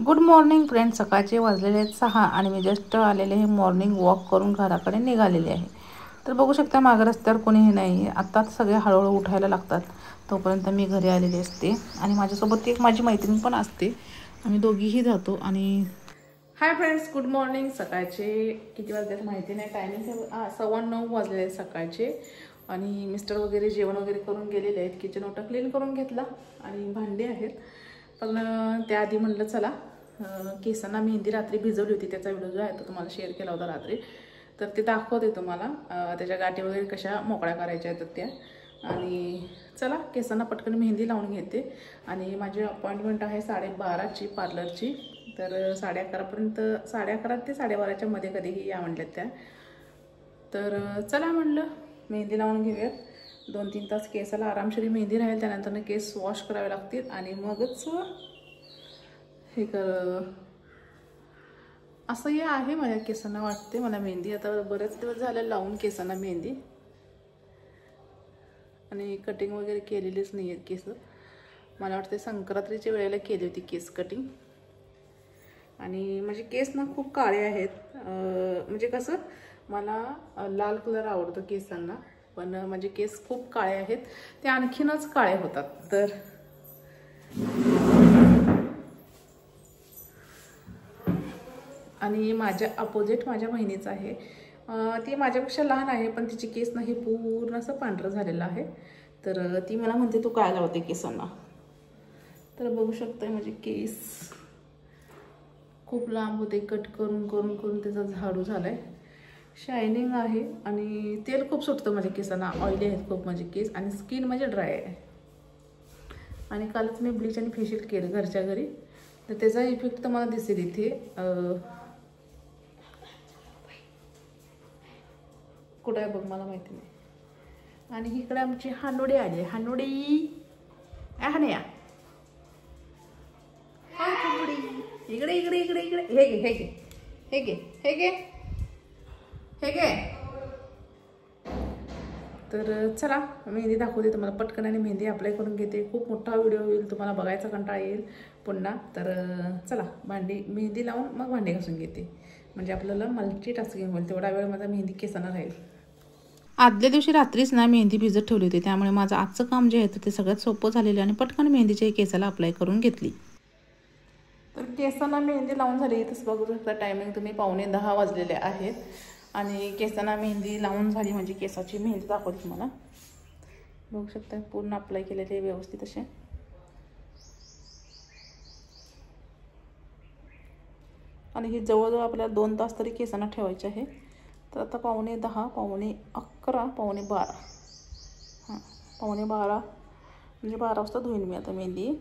Good morning friends. सकाळचे वाजलेले आहेत 6 आणि मी जस्ट आलेले हे मॉर्निंग वॉक करून घराकडे निघालेले आहे. तर बघू शकता मागं रस्त्यावर कोणीही नाही. आता सगळे हळूहळू उठायला लागतात, तोपर्यंत मी घरी आलेली असते आणि माझ्यासोबत एक माझी मैत्रीण पण असते. आम्ही दोघीही जातो. आणि हाय फ्रेंड्स, गुड मॉर्निंग. सकाळचे किती वाजले माहिती नाही, टायमिंग 9:15 वाजलेले आहेत सकाळचे. आणि मिस्टर वगैरे जेवण वगैरे करून गेलेले आहेत. किचन ओटा क्लीन करून घेतला आणि भांडी आहेत. पण त्याआधी म्हणलं चला केसांना मेहंदी रात्री भिजवली होती, त्याचा व्हिडिओ जो आहे तो तुम्हाला शेअर केला होता रात्री, तर ते दाखवते तुम्हाला. त्याच्या गाठी वगैरे कशा मोकळ्या करायच्या आहेत त्या. आणि चला केसांना पटकन मेहंदी लावून घेते. आणि माझी अपॉइंटमेंट आहे 12:30ची पार्लरची. तर 11:30पर्यंत, 11:30 ते 12:30च्या मध्ये कधीही या म्हणल्यात त्या. तर चला म्हणलं मेहंदी लावून घेऊयात. 2-3 तास केसाला आरामशीर मेहंदी राहील. त्यानंतर केस वॉश करावे लागतील आणि मगच हे असंही आहे माझ्या केसांना. वाटते मला मेहंदी आता बरेच दिवस झाले लावून केसांना मेहंदी. आणि कटिंग वगैरे केलेलीच नाही आहेत केस. मला वाटते संक्रांतीच्या वेळेला केली होती केस कटिंग. आणि माझे केस ना खूप काळे आहेत. म्हणजे कसं मला लाल कलर आवडतो केसांना, पण माझे केस खूप काळे आहेत, ते आणखीनच काळे होतात. तर आणि माझ्या अपोजिट माझ्या बहिणीचं आहे. ती माझ्यापेक्षा लहान आहे, पण तिची केस नाही पूर्ण असं पांढरं झालेलं आहे. तर ती मला म्हणते तू काय लावते केसांना. तर बघू शकताय माझे केस खूप लांब होते. कट करून करून करून त्याचा झाडू झालाय. शायनिंग आहे आणि तेल खूप सुटतं माझ्या केसांना. ऑइली आहेत खूप माझे केस आणि स्किन म्हणजे ड्राय आहे. आणि कालच मी ब्लीच आणि फेशियल केलं घरच्या घरी, तर त्याचा इफेक्ट तर मला दिसेल इथे. कुठं आहे बघ मला माहिती नाही. आणि इकडे आमची हानोडी आली. हानोडी हानया इकडे इकडे इकडे इकडे हे घे हे घे हे घे हे घे हे घे. तर चला मेहंदी दाखवते तुम्हाला पटकन आणि मेहंदी अप्लाय करून घेते. खूप मोठा व्हिडिओ होईल, तुम्हाला बघायचा कंटाळा येईल पुन्हा. तर चला मेहंदी लावून मग भांडी घासून घेते, म्हणजे आपल्याला मल्टीटास्किंग होईल. तेवढा वेळ माझा मेहंदी केसांना राहील. आदल्या दिवशी रात्रीच ना मेहंदी भिजत ठेवली होती, त्यामुळे माझं आजचं काम जे आहे ते सगळ्यात सोपं झालेलं आणि पटकन मेहंदीच्या केसाला अप्लाय करून घेतली. तर केसांना मेहंदी लावून झाली. तसं बघू शकता टायमिंग तुम्ही 9:15 वाजलेले आहेत. आणि केसांना मेहंदी लावून झाली, म्हणजे केसाची मेहंदी दाखवते तुम्हाला. बघू शकता पूर्ण अप्लाय केलेले व्यवस्थित असे. आणि ही जवळजवळ आपल्याला 2 तास तरी केसांना ठेवायचे आहे. तर आता 9:10, 11:15, 12:15. हां 12:15 म्हणजे 12 वाजता धुईन मी आता मेहंदी.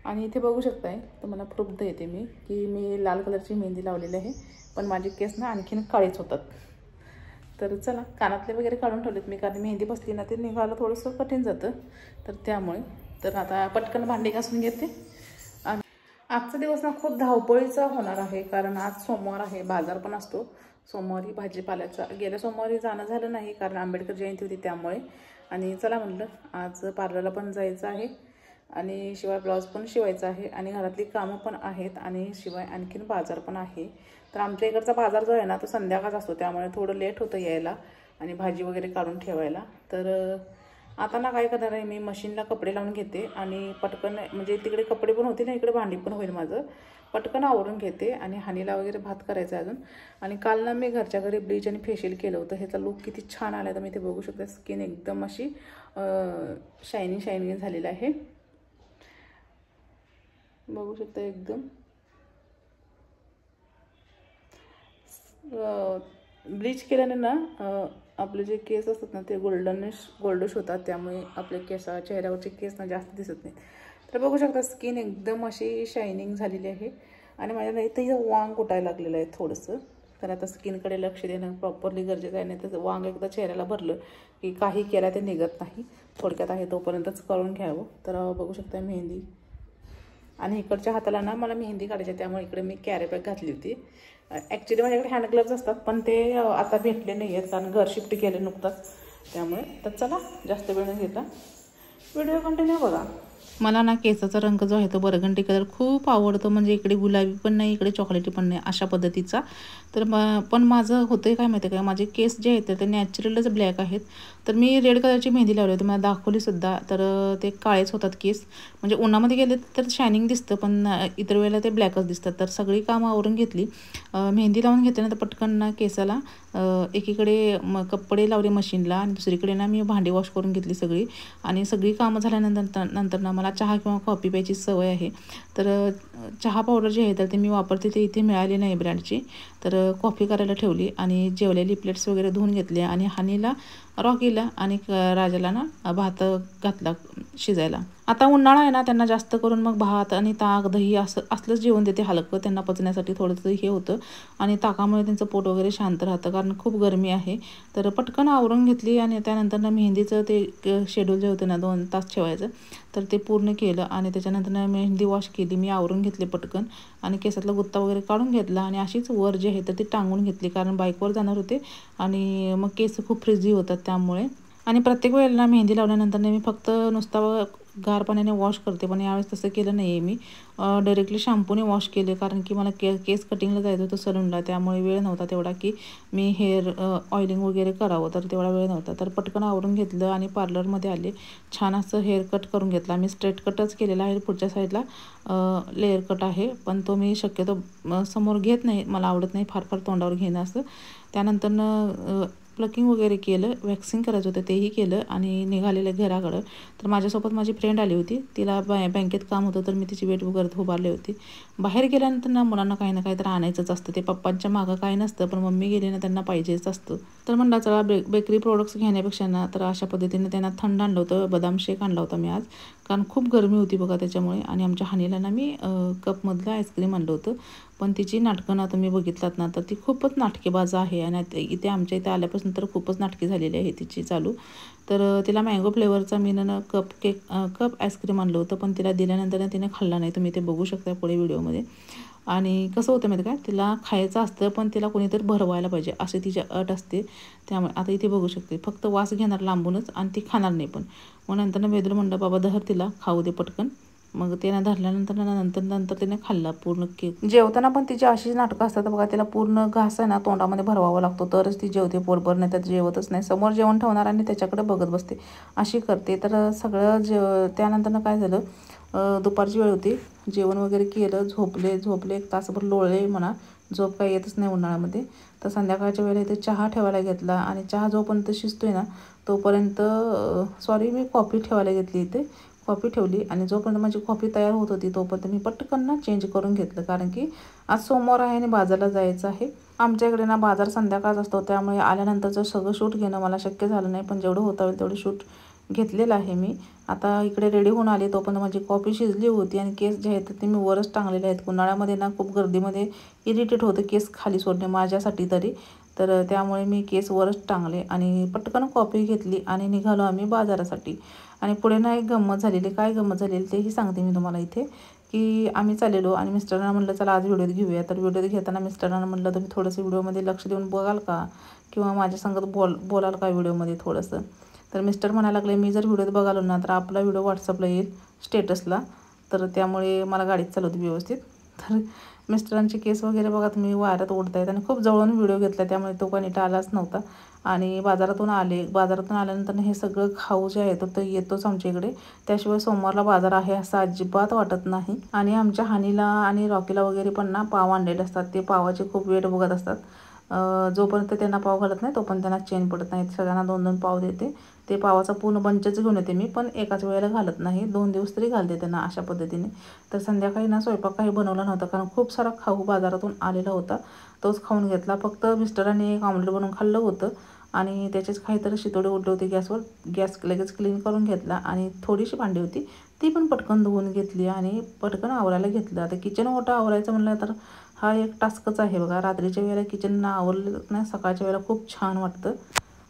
आणि इथे बघू शकताय तुम्हाला प्रूफ देते मी की मी लाल कलरची मेहंदी लावलेली आहे, पण माझे केस ना आणखीन काळीच होतात. तर चला कानातले वगैरे काढून ठेवलेत मी, कारण मेहंदी बसली ना ते निघायला थोडंसं कठीण जातं. तर त्यामुळे तर आता पटकन भांडी घासून घेते. आणि आजचा दिवस ना खूप धावपळीचा होणार आहे, कारण आज सोमवार आहे, बाजार पण असतो सोमवारी भाजीपाल्याचा. गेल्या सोमवारी जाणं झालं नाही कारण आंबेडकर जयंती होती त्यामुळे. आणि चला म्हणलं आज पार्लरला पण जायचं आहे आणि शिवाय ब्लाऊज पण शिवायचा आहे आणि घरातली कामं पण आहेत आणि शिवाय आणखीन बाजार पण आहे. तर आमच्या इकडचा बाजार जो आहे ना तो संध्याकाळचा असतो, त्यामुळे थोडं लेट होतं यायला आणि भाजी वगैरे काढून ठेवायला. तर आता ना काय करणार आहे, मी मशीनला कपडे लावून घेते आणि पटकन, म्हणजे तिकडे कपडे पण होतील ना इकडे भांडी पण होईल माझं. पटकन आवरून घेते आणि हानीला वगैरे भात करायचा अजून. आणि काल ना मी घरच्या घरी ब्लीच आणि फेशियल केलं होतं. ह्याचा लुक किती छान आला तर मी ते बघू शकते. स्किन एकदम अशी शायनिंग झालेलं आहे. बघू शकता एकदम ब्लीच केल्याने ना आपले जे केस असतात ना ते गोल्डश होतात, त्यामुळे आपल्या चेहऱ्यावरचे केस ना जास्त दिसत नाहीत. तर बघू शकता स्किन एकदम अशी शायनिंग झालेली आहे. आणि माझ्या इथं वांग उठायला लागलेलं आहे थोडंसं. तर आता स्किनकडे लक्ष देणं प्रॉपरली गरजेचं आहे, नाही तर वांग एकदा चेहऱ्याला भरलं की काही केलं ते निघत नाही. थोडक्यात आहे तोपर्यंतच करून घ्यावं. तर बघू शकता मेहंदी. आणि इकडच्या हाताला ना मला मेहंदी काढायची, त्यामुळे इकडे मी कॅरीबॅग घातली होती. ॲक्च्युली माझ्याकडे हँड ग्लव्ज असतात, पण ते आता भेटले नाही आहेत कारण घर शिफ्ट केले नुकताच त्यामुळे. तर चला जास्त वेळ न घेता व्हिडिओ कंटिन्यू बघा. मला ना केसाचा रंग जो आहे तो बरगंडी कलर खूप आवडतो. म्हणजे इकडे गुलाबी पण नाही, इकडे चॉकलेटी पण नाही, अशा पद्धतीचा. तर पण माझं होतं काय माहिती आहे का, माझे केस जे आहेत ते नॅचरलच ब्लॅक आहेत. तर मी रेड कलरची मेहंदी लावली होती, मला दाखवलीसुद्धा. तर ते काळेच होतात केस. म्हणजे उन्हामध्ये गेले तर शायनिंग दिसतं, पण इतर वेळेला ते ब्लॅकच दिसतात. तर सगळी कामं आवरून घेतली. मेहंदी लावून घेतल्यानंतर पटकन ना केसाला एकीकडे कपडे लावले मशीनला आणि दुसरीकडे ना मी भांडी वॉश करून घेतली सगळी. आणि सगळी कामं झाल्यानंतर ना मला चहा किंवा कॉफी प्यायची सवय आहे. तर चहा पावडर जी आहे तर ते मी वापरते, ते इथे मिळाली नाही ब्रँडची. तर कॉफी करायला ठेवली आणि जेवलेली प्लेट्स वगैरे धुवून घेतले आणि हनीला, रॉकीला आणि राजाला ना भात घातला शिजायला. आता उन्हाळा आहे ना, त्यांना जास्त करून मग भात आणि ताक, दही असलंच जेवण देते हलकं. त्यांना पचण्यासाठी थोडंसं हे होतं आणि ताकामुळे त्यांचं पोट वगैरे शांत राहतं, कारण खूप गरमी आहे. तर पटकन आवरून घेतली आणि त्यानंतर ना मेहंदीचं ते शेड्यूल जे होतं ना 2 तास ठेवायचं, तर ते पूर्ण केलं. आणि त्याच्यानंतर मेहंदी वॉश केली, मी आवरून घेतले पटकन आणि केसातला गुत्ता वगैरे काढून घेतला आणि अशीच वर जे आहे तर ती टांगून घेतली, कारण बाईकवर जाणार होते आणि मग केस खूप फ्रिझी होतात त्यामुळे. आणि प्रत्येक वेळेला मेहंदी लावल्यानंतर मी फक्त नुसता गार पाण्याने वॉश करते, पण यावेळेस तसं केलं नाही आहे मी. डायरेक्टली शॅम्पूने वॉश केले, कारण की मला केस कटिंगला जायचं होतं सलूनला, त्यामुळे वेळ नव्हता तेवढा की मी हेअर ऑइलिंग वगैरे करावं, तर तेवढा वेळ नव्हता. तर पटकन आवरून घेतलं आणि पार्लरमध्ये आले. छान असं हेअर कट करून घेतला. मी स्ट्रेट कटच केलेला आहे, पुढच्या साईडला लेअर कट आहे, पण तो मी शक्यतो समोर घेत नाही, मला आवडत नाही फार तोंडावर घेणं असं. त्यानंतर प्लकिंग वगैरे केलं, वॅक्सिंग करायचं होतं तेही केलं आणि निघालेलं घराकडं. तर माझ्यासोबत माझी फ्रेंड आली होती, तिला बँकेत काम होतं, तर मी तिची वेट करत उभारली होती. बाहेर गेल्यानंतर ना मुलांना काही ना काही तर आणायचंच असतं, ते पप्पांच्या मागं काही नसतं, पण मम्मी गेली ना त्यांना पाहिजेच असतं. तर म्हणलं चला बेकरी प्रोडक्ट्स घेण्यापेक्षा ना, तर अशा पद्धतीने त्यांना थंड आणलं होतं, बदाम शेक आणला होता मी आज, कारण खूप गरमी होती बघा त्याच्यामुळे. आणि आमच्या हानीला ना मी कपमधलं आईस्क्रीम आणलं होतं. पण तिची नाटकं ना तुम्ही बघितलात ना, तर ती खूपच नाटकेबाज आहे आणि इथे आमच्या इथे आल्यापासून तर खूपच नाटकी झालेली आहे तिची चालू. तर तिला मँगो फ्लेवरचा मी ना कप आईस्क्रीम आणलं होतं, पण तिला दिल्यानंतर तिने खाल्ला नाही, तुम्ही ते बघू शकता पुढे व्हिडिओमध्ये. आणि कसं होतं माहिती काय, तिला खायचं असतं पण तिला कोणीतरी भरवायला पाहिजे अशी तिची अट असते. त्यामुळे आता इथे बघू शकते, फक्त वास घेणार लांबूनच आणि ती खाणार नाही पण. मग नंतर वेदू म्हणलं बाबा धर तिला खाऊ दे पटकन. मग तिने धरल्यानंतर तिने खाल्ला पूर्ण केक. जेवताना पण तिची अशीच नाटकं असतात बघा, तिला पूर्ण घास आहे ना तोंडामध्ये भरवावा लागतो, तरच ती जेवते पोटभर, नाही तर जेवतच नाही. समोर जेवण ठेवणार आणि त्याच्याकडे बघत बसते, अशी करते. तर सगळं त्यानंतर काय झालं, दुपारची वेळ होती, जेवण वगैरे केलं, झोपले 1 तासभर लोळले म्हणा, झोप काही येतच नाही उन्हाळ्यामध्ये. तर संध्याकाळच्या वेळेला इथे चहा ठेवायला घेतला आणि चहा जोपर्यंत शिजतोय ना तोपर्यंत मी कॉफी ठेवायला घेतली इथे. कॉफी ठेवली आणि जोपर्यंत माझी कॉफी तयार होत होती तोपर्यंत मी पटकन ना चेंज करून घेतलं, कारण की आज सोमवार आहे आणि बाजारला जायचं आहे. आमच्या इकडे ना बाजार संध्याकाळच असतो, त्यामुळे आल्यानंतरचं सगळं शूट घेणं मला शक्य झालं नाही, पण जेवढं होता होईल तेवढं शूट घेतलेलं आहे मी. आता इकडे रेडी होऊन आले तोपर्यंत माझी कॉफी शिजली होती आणि केस जे आहेत ते मी वरच टांगलेले आहेत. उन्हाळ्यामध्ये ना खूप गर्दीमध्ये इरिटेट होतं केस खाली सोडणे माझ्यासाठी तरी. तर त्यामुळे मी केस वरच टांगले आणि पटकन कॉफी घेतली आणि निघालो आम्ही बाजारासाठी. आणि पुढे ना एक गंमत झालेली, काय गंमत झालेली तेही सांगते मी तुम्हाला इथे. की आम्ही चाललेलो आणि मिस्टरांना म्हटलं चला आज व्हिडिओ घेऊया. तर व्हिडिओ घेताना मिस्टरांना म्हटलं तुम्ही थोडंसं व्हिडिओमध्ये लक्ष देऊन बघाल का, किंवा माझ्या संगत बोलाल का व्हिडिओमध्ये थोडंसं. तर मिस्टर म्हणायला लागले मी जर व्हिडिओत बघालो ना तर आपला व्हिडिओ व्हॉट्सअपला येईल स्टेटसला, तर त्यामुळे मला गाडीत चालवते व्यवस्थित. तर मिस्टरांचे केस वगैरे बघा तुम्ही वाऱ्यात ओढत आहेत आणि खूप जवळून व्हिडिओ घेतला, त्यामुळे तो काही नीट आलाच नव्हता. आणि बाजारातून आल्यानंतर हे सगळं खाऊ जे आहे तो येतोच आमच्या इकडे, त्याशिवाय सोमवारला बाजार आहे असं अजिबात वाटत नाही. आणि आमच्या हानीला आणि रॉकीला वगैरे पण ना पाव आणलेले असतात, ते पावाचे खूप वेट बघत असतात. जोपर्यंत त्यांना पाव घालत नाही तोपर्यंत त्यांना चेन पडत नाही. सगळ्यांना 2-2 पाव देते, ते पावाचा पूर्ण बंचच घेऊन येते मी, पण एकाच वेळेला घालत नाही, 2 दिवस तरी घालते त्यांना अशा पद्धतीने. तर संध्याकाळी ना स्वयंपाक काही बनवला नव्हता, कारण खूप सारा खाऊ बाजारातून आलेला होता, तोच खाऊन घेतला. फक्त मिस्टरांनी एक ऑमलेट बनवून खाल्लं होतं आणि त्याचेच काहीतरी शितोडे उडले होते गॅसवर. गॅस लगेच क्लीन करून घेतला आणि थोडीशी भांडी होती ती पण पटकन धुवून घेतली आणि पटकन आवरायला घेतलं. आता किचन ओटा आवरायचं म्हणलं तर हा एक टास्कच आहे बघा. रात्रीच्या वेळेला किचन आवरलं ना सकाळच्या वेळेला खूप छान वाटतं.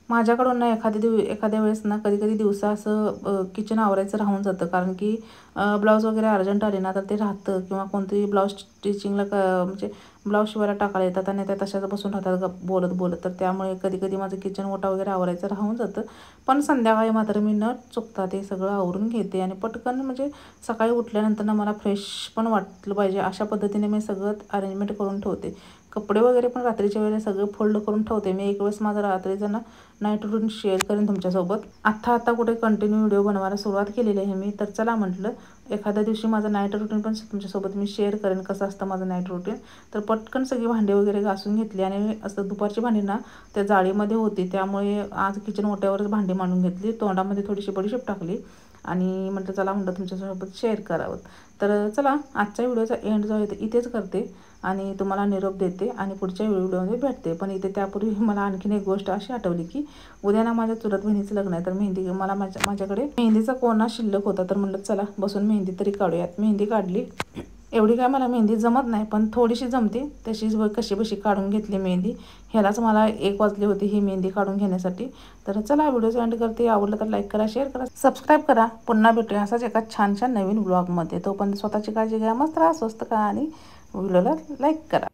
माझ्याकडून ना एखाद्या वेळेस ना कधी दिवसा असं किचन आवरायचं राहून जातं, कारण की ब्लाऊज वगैरे अर्जंट आले ना तर ते राहतं, किंवा कोणतंही ब्लाऊज स्टिचिंगला म्हणजे ब्लाऊज शिवायला टाकायला येतात आणि त्या तशाच बसून राहतात बोलत बोलत, तर त्यामुळे कधी कधी माझं किचन ओटा वगैरे आवरायचं राहून जातं. पण संध्याकाळी मात्र मी न चुकता ते सगळं आवरून घेते आणि पटकन म्हणजे सकाळी उठल्यानंतर ना मला फ्रेश पण वाटलं पाहिजे अशा पद्धतीने मी सगळं अरेंजमेंट करून ठेवते. कपडे वगैरे पण रात्रीच्या वेळेला सगळं फोल्ड करून ठेवते मी. एक वेळेस माझं रात्रीचं ना नाईट रूटीन शेअर करेन तुमच्यासोबत. आता कुठे कंटिन्यू व्हिडिओ बनवायला सुरुवात केलेली आहे मी, तर चला म्हटलं एखाद्या दिवशी माझं नाईट रूटीन पण तुमच्यासोबत मी शेअर करेन कसं असतं माझं नाईट रूटीन. तर पटकन सगळी भांडी वगैरे घासून घेतली आणि असं दुपारची भांडी ना त्या जाळीमध्ये होती, त्यामुळे आज किचन ओट्यावरच भांडी मांडून घेतली. तोंडामध्ये थोडीशी बडीशेप टाकली आणि म्हटलं चला म्हटलं तुमच्यासोबत शेअर करावं. तर चला आजच्या व्हिडिओचा एंड जो आहे ते इथेच करते आणि तुम्हाला निरोप देते आणि पुढच्या व्हिडिओमध्ये भेटते. पण इथे त्यापूर्वी मला आणखीन एक गोष्ट अशी आठवली की उद्या ना माझ्या चुलत बहिणीचं लग्न आहे, तर मेहंदी मला माझ्याकडे मेहंदीचा कोणा शिल्लक होता, तर म्हटलं चला बसून मेहंदी तरी काढूयात. मेहंदी काढली. एवढी काय मला मेहंदी जमत नाही, पण थोडीशी जमते, तशीच कशी बशी काढून घेतली मेहंदी. ह्यालाच मला 1 वाजले होते ही मेहंदी काढून घेण्यासाठी. तर चला व्हिडिओ एंड करते. आवडलं तर लाईक करा, शेअर करा, सबस्क्राईब करा. पुन्हा भेटूया असाच एका छान नवीन ब्लॉगमध्ये. तोपर्यंत स्वतःची काळजी घ्या, मस्त राहा, स्वस्त करा आणि व्हिडिओला लाईक करा.